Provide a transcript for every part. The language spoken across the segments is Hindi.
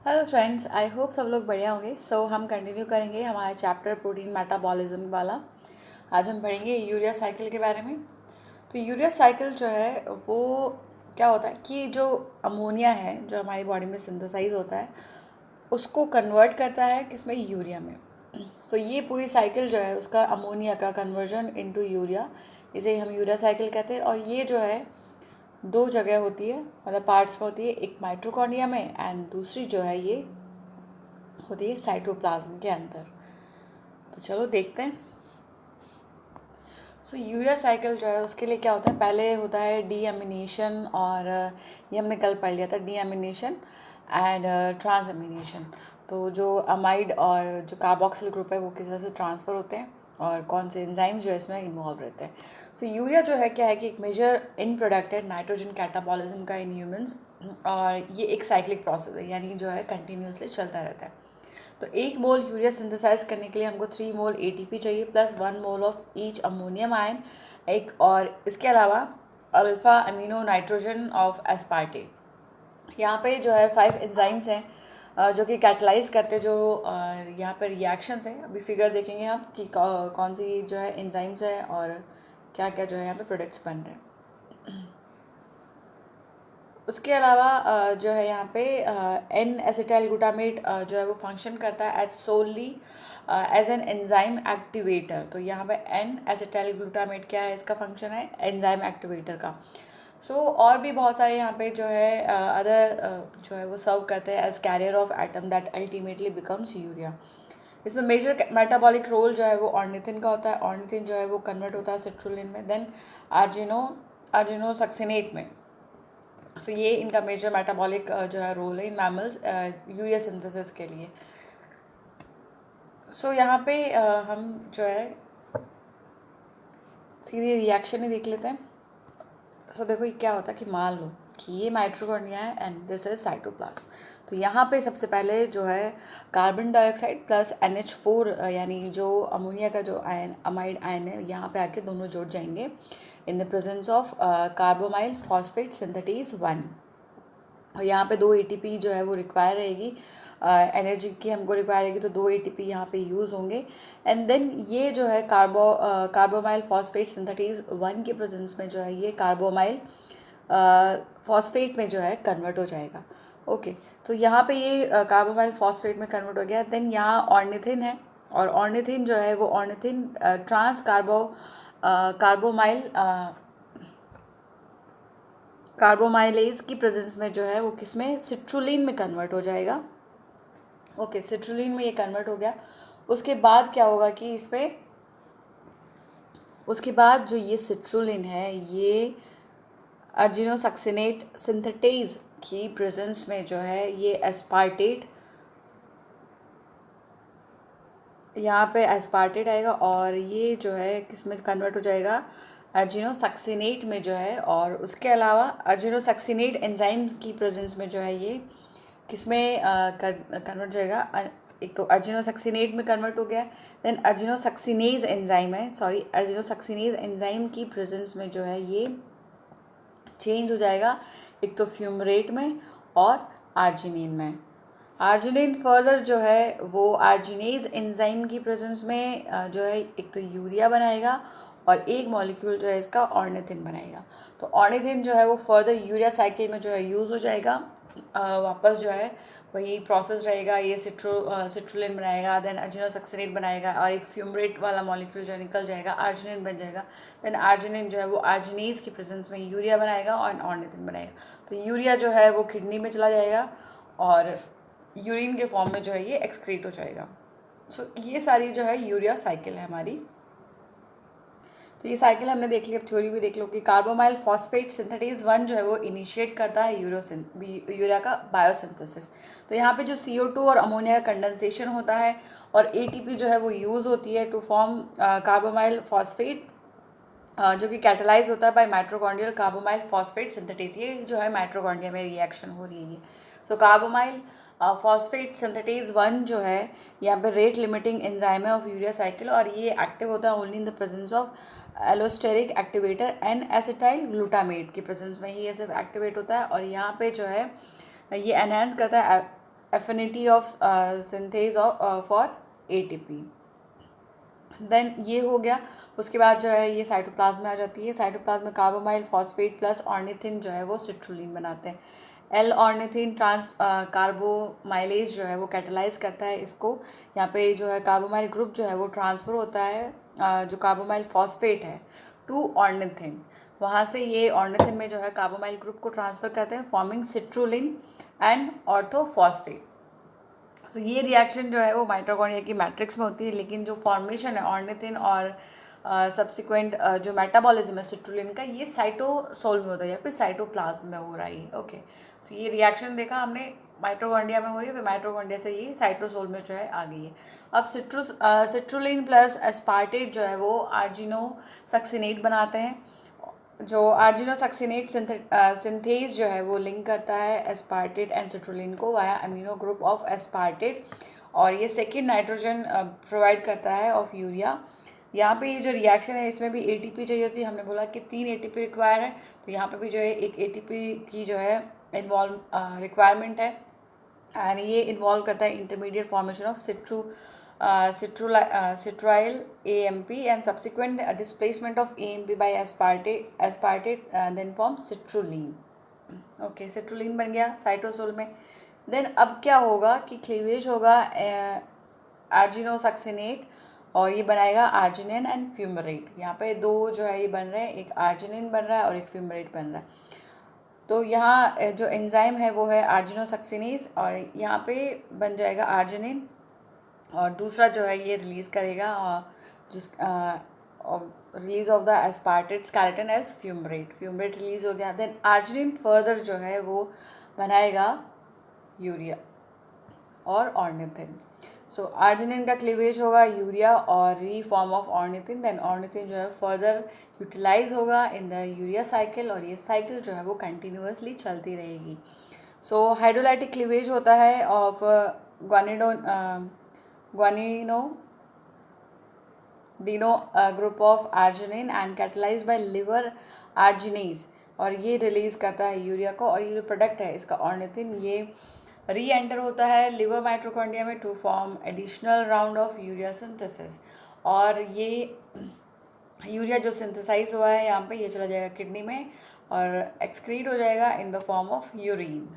हेलो फ्रेंड्स, आई होप सब लोग बढ़िया होंगे। हम कंटिन्यू करेंगे हमारा चैप्टर प्रोटीन मेटाबॉलिज्म वाला। आज हम पढ़ेंगे यूरिया साइकिल के बारे में। तो यूरिया साइकिल जो है वो क्या होता है कि जो अमोनिया है जो हमारी बॉडी में सिंथेसाइज होता है उसको कन्वर्ट करता है किसमें, यूरिया में। ये पूरी साइकिल जो है उसका अमोनिया का कन्वर्जन इनटू यूरिया, इसे हम यूरिया साइकिल कहते हैं। और ये जो है दो जगह होती है, मतलब पार्ट्स में होती है, एक माइटोकॉन्ड्रिया में एंड दूसरी जो है ये होती है साइटोप्लाज्म के अंदर। तो चलो देखते हैं। यूरिया साइकिल जो है उसके लिए क्या होता है, पहले होता है डीअमीनेशन, और ये हमने कल पढ़ लिया था, डीअमीनेशन एंड ट्रांसअमीनेशन। तो जो अमाइड और जो कार्बोक्सिल ग्रुप है वो किस तरह से ट्रांसफ़र होते हैं और कौन से एंजाइम जो है इसमें इन्वॉल्व रहते हैं। यूरिया जो है क्या है कि एक मेजर इन प्रोडक्ट है नाइट्रोजन कैटाबॉलिज्म का इन ह्यूमंस, और ये एक साइक्लिक प्रोसेस है, यानी जो है कंटिन्यूसली चलता रहता है। तो 1 मोल यूरिया सिंथेसाइज करने के लिए हमको 3 मोल ATP चाहिए plus 1 mole of each ammonium ion एक, और इसके अलावा alpha amino nitrogen of aspartate. यहाँ पे जो है 5 एंजाइम्स हैं जो कि कैटलाइज करते, जो यहाँ पर रिएक्शंस हैं। अभी फिगर देखेंगे हम कि कौन सी जो है एंजाइम्स है और क्या क्या जो है यहाँ पे प्रोडक्ट्स बन रहे हैं। उसके अलावा जो है यहाँ पे एन एसिटाइल ग्लूटामेट जो है वो फंक्शन करता है as solely as an enzyme activator. तो यहाँ पे एन एसिटाइल ग्लूटामेट क्या है, इसका फंक्शन है एंजाइम एक्टिवेटर का। और भी बहुत सारे यहाँ पे जो है अदर जो है वो सर्व करते हैं as carrier of atom that ultimately becomes urea. इसमें मेजर मेटाबॉलिक रोल जो है वो ऑर्निथिन का होता है। ऑर्निथिन जो है वो कन्वर्ट होता है सिट्रुलिन में, देन आर्जिनो सक्सिनेट में। ये इनका मेजर मेटाबॉलिक जो है रोल है इन मैमल्स यूरिया सिंथेसिस के लिए। यहाँ पे हम जो है सीधी रिएक्शन ही देख लेते हैं। देखो ये क्या होता है कि मान लो कि ये माइटोकॉन्ड्रिया है एंड दिस इज साइटोप्लाज्म। तो यहाँ पे सबसे पहले जो है कार्बन डाइऑक्साइड प्लस NH4 यानी जो अमोनिया का जो आयन अमाइड आयन है यहाँ पे आके दोनों जुड़ जाएंगे इन the presence of carbamoyl phosphate synthetase 1। और यहाँ पे 2 ATP जो है वो रिक्वायर रहेगी, एनर्जी की हमको रिक्वायर रहेगी, तो 2 ATP यहाँ पे यूज़ होंगे। एंड देन ये जो है कार्बोमाइल फॉस्फेट सिंथेटेज 1 के प्रेजेंस में जो है ये कार्बोमाइल फॉस्फेट में जो है कन्वर्ट हो जाएगा। ओके, तो यहाँ पे ये कार्बोमाइल फॉस्फेट में कन्वर्ट हो गया। देन यहाँ ऑर्निथिन है, और ऑर्निथिन जो है वो ऑर्निथिन ट्रांस कार्बोमाइलेज की प्रेजेंस में जो है वो किसमें, सिट्रुलिन में कन्वर्ट हो जाएगा। ओके, सिट्रुलिन में ये कन्वर्ट हो गया। उसके बाद क्या होगा कि इसमें उसके बाद जो ये सिट्रुलिन है ये अर्जिनोसक्सिनेट सिंथेटेज की प्रेजेंस में जो है ये एस्पार्टेट, यहाँ पे एस्पार्टेट आएगा, और ये जो है किसमें कन्वर्ट हो जाएगा, अर्जिनोसक्सिनेट में जो है। और उसके अलावा अर्जिनोसक्सिनेट एंजाइम की प्रेजेंस में जो है ये किसमें कन्वर्ट जाएगा, एक तो अर्जिनोसक्सिनेट में कन्वर्ट हो गया। देन अर्जिनोसक्सिनेज एंजाइम है, सॉरी अर्जिनोसक्सिनेज एंजाइम की प्रेजेंस में जो है ये चेंज हो जाएगा, एक तो फ्यूमरेट में और आर्जिनिन में। आर्जिनिन फर्दर जो है वो आर्जिनेज एंजाइम की प्रेजेंस में जो है एक तो यूरिया बनाएगा और एक मॉलिक्यूल जो है इसका ऑर्निथिन बनाएगा। तो ऑर्निथिन जो है वो फर्दर यूरिया साइकिल में जो है यूज़ हो जाएगा, वापस जो है वही प्रोसेस रहेगा, ये सिट्रुलिन बनाएगा, देन अर्जिनोसक्सिनेट बनाएगा, और एक फ्यूमरेट वाला मॉलिक्यूल जो है निकल जाएगा, आर्जिनिन बन जाएगा। देन आर्जिनिन जो है वो आर्जिनेज की प्रेजेंस में यूरिया बनाएगा और ऑर्निथिन बनाएगा। तो यूरिया जो है वो किडनी में चला जाएगा और यूरिन के फॉर्म में जो है ये एक्सक्रीट हो जाएगा। ये सारी जो है यूरिया साइकिल है हमारी। तो ये साइकिल हमने देख ली, अब थ्योरी भी देख लो कि कार्बोमाइल फॉस्फेट सिंथेटेज 1 जो है वो इनिशिएट करता है यूरिया का बायोसिंथेसिस। तो यहाँ पे जो CO2 और अमोनिया का कंडेंसेशन होता है और ATP जो है वो यूज़ होती है टू फॉर्म कार्बोमाइल फॉस्फेट, जो कि कैटलाइज होता है by mitochondrial carbamoyl phosphate synthetase. ये जो है माइटोकॉन्ड्रिया में रिएक्शन हो रही है ये। कार्बोमाइल फॉस्फेट सिंथेटेज 1 जो है यहाँ पे रेट लिमिटिंग एंजाइम है ऑफ यूरिया साइकिल, और ये एक्टिव होता है only in the presence of allosteric activator N acetyl glutamate की प्रेजेंस में ही ये सब एक्टिवेट होता है। और यहाँ पे जो है ये एनहेंस करता है affinity of synthase for ATP। Then ये हो गया। उसके बाद जो है ये साइटोप्लाज्म में आ जाती है। साइटोप्लाज्म में कार्बोमाइल फॉस्फेट प्लस ऑर्निथिन जो है वो सिट्रुलिन बनाते हैं। एल ऑर्निथिन ट्रांस कार्बोमाइलेज जो है वो कैटेलाइज करता है इसको। यहाँ पे जो है कार्बोमाइल ग्रुप जो है वो ट्रांसफ़र होता है जो कार्बोमाइल फॉस्फेट है टू ऑर्निथिन। वहाँ से ये ऑर्निथिन में जो है कार्बोमाइल ग्रुप को ट्रांसफ़र करते हैं फॉर्मिंग सिट्रुलिन एंड ऑर्थोफॉस्फेट। तो ये रिएक्शन जो है वो माइटोकॉन्ड्रिया की मैट्रिक्स में होती है, लेकिन जो फॉर्मेशन है ऑर्निथिन और सब्सिक्वेंट जो मेटाबॉलिज्म है सिट्रुलिन का, ये साइटोसोल में होता है या फिर साइटोप्लाज्म में हो रहा है। ओके, तो ये रिएक्शन देखा हमने माइटोकॉन्ड्रिया में हो रही है, फिर माइटोकॉन्ड्रिया से ये साइटोसोल में जो है आ गई है। अब सिट्रुलिन प्लस एस्पार्टेट जो है वो आर्जिनोसक्सिनेट बनाते हैं। जो आर्जिनोसक्सिनेट सिंथेज जो है वो लिंक करता है एस्पार्टेट एंड सिट्रुलिन को via amino group of aspartate, और ये सेकेंड नाइट्रोजन प्रोवाइड करता है ऑफ यूरिया। यहाँ पे ये जो रिएक्शन है इसमें भी एटीपी चाहिए होती है। हमने बोला कि 3 एटीपी रिक्वायर है, तो यहाँ पे भी जो है एक एटीपी की जो है इन्वॉल्व रिक्वायरमेंट है, एंड ये इन्वॉल्व करता है intermediate formation of citral AMP and subsequent displacement of AMP by aspartate then form citrulline। Okay, citrulline बन गया साइटोसोल में। देन अब क्या होगा कि क्लीवेज होगा आर्जिनोसक्सिनेट, और ये बनाएगा आर्जिनिन एंड फ्यूमरेट। यहाँ पे दो जो है ये बन रहे हैं, एक आर्जिनिन बन रहा है और एक फ्यूमरेट बन रहा है। तो यहाँ जो एंजाइम है वो है आर्जिनोसक्सिनेज, और यहाँ पे बन जाएगा आर्जिनिन, और दूसरा जो है ये रिलीज़ करेगा जिस release of the aspartate skeleton as fumarate release हो गया। देन आर्जिनिन फर्दर जो है वो बनाएगा यूरिया और ऑर्निथिन। सो आर्जिनिन का क्लीवेज होगा यूरिया और reform of ornithine, then ornithine जो है फर्दर यूटिलाइज होगा इन द यूरिया साइकिल, और ये साइकिल जो है वो कंटिन्यूसली चलती रहेगी। सो हाइड्रोलाइटिक क्लीवेज होता है of guanidino group of arginine and catalyzed by liver arginase, और ये रिलीज करता है यूरिया को, और ये जो प्रोडक्ट है इसका ऑर्निथिन ये री एंटर होता है लिवर माइटोकॉन्ड्रिया में to form additional round of urea synthesis, और ये यूरिया जो सिंथेसाइज हुआ है यहाँ पे ये चला जाएगा किडनी में और एक्सक्रीट हो जाएगा in the form of urine.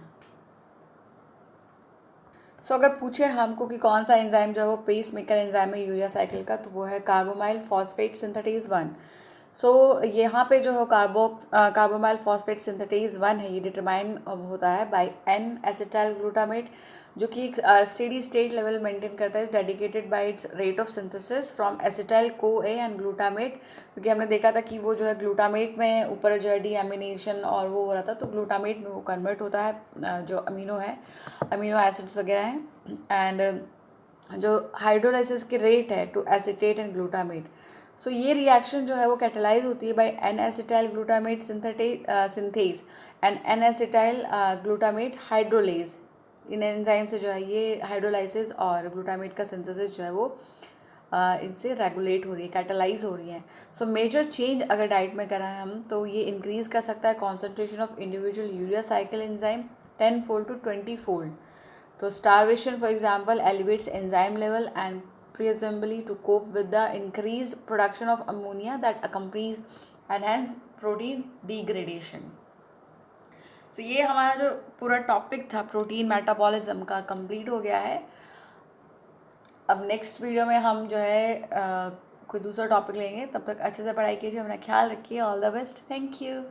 So अगर पूछे हमको कि कौन सा एंजाइम जो है वो पेस मेकर एंजाइम है यूरिया साइकिल का, तो वो है कार्बोमाइल फॉस्फेट सिंथेटेज 1। सो यहाँ पे जो है कार्बोमाइल फॉस्फेट सिंथेटेज 1 है, ये डिटरमाइन होता है बाय एन एसिटाइल ग्लूटामेट, जो कि एक स्टेडी स्टेट लेवल मेंटेन करता है dedicated bye it's rate of synthesis from acetyl co A and glutamate. क्योंकि हमने देखा था कि वो जो है ग्लूटामेट में ऊपर जो है डीएमिनेशन और वो हो रहा था, तो ग्लूटामेट में वो कन्वर्ट होता है जो अमीनो एसिड्स वगैरह हैं, एंड जो हाइड्रोलाइसिस के रेट है to acetate and glutamate. So ये रिएक्शन जो है वो कैटेलाइज होती है by N acetyl glutamate synthase and N acetyl glutamate hydrolase. इन एंजाइम से जो है ये हाइड्रोलाइसिस और ग्लूटामेट का सिंथेसिस जो है वो इनसे रेगुलेट हो रही है, कैटेलाइज हो रही है। सो मेजर चेंज अगर डाइट में करा है हम, तो ये इंक्रीज़ कर सकता है concentration of individual urea cycle enzyme 10 fold to 20 fold. तो starvation for example elevates enzyme level and presumably to cope with the increased production of ammonia that accompanies enhanced protein degradation। तो ये हमारा जो पूरा टॉपिक था प्रोटीन मेटाबॉलिज्म का कंप्लीट हो गया है। अब नेक्स्ट वीडियो में हम जो है कोई दूसरा टॉपिक लेंगे। तब तक अच्छे से पढ़ाई कीजिए, अपना ख्याल रखिए। All the best, thank you.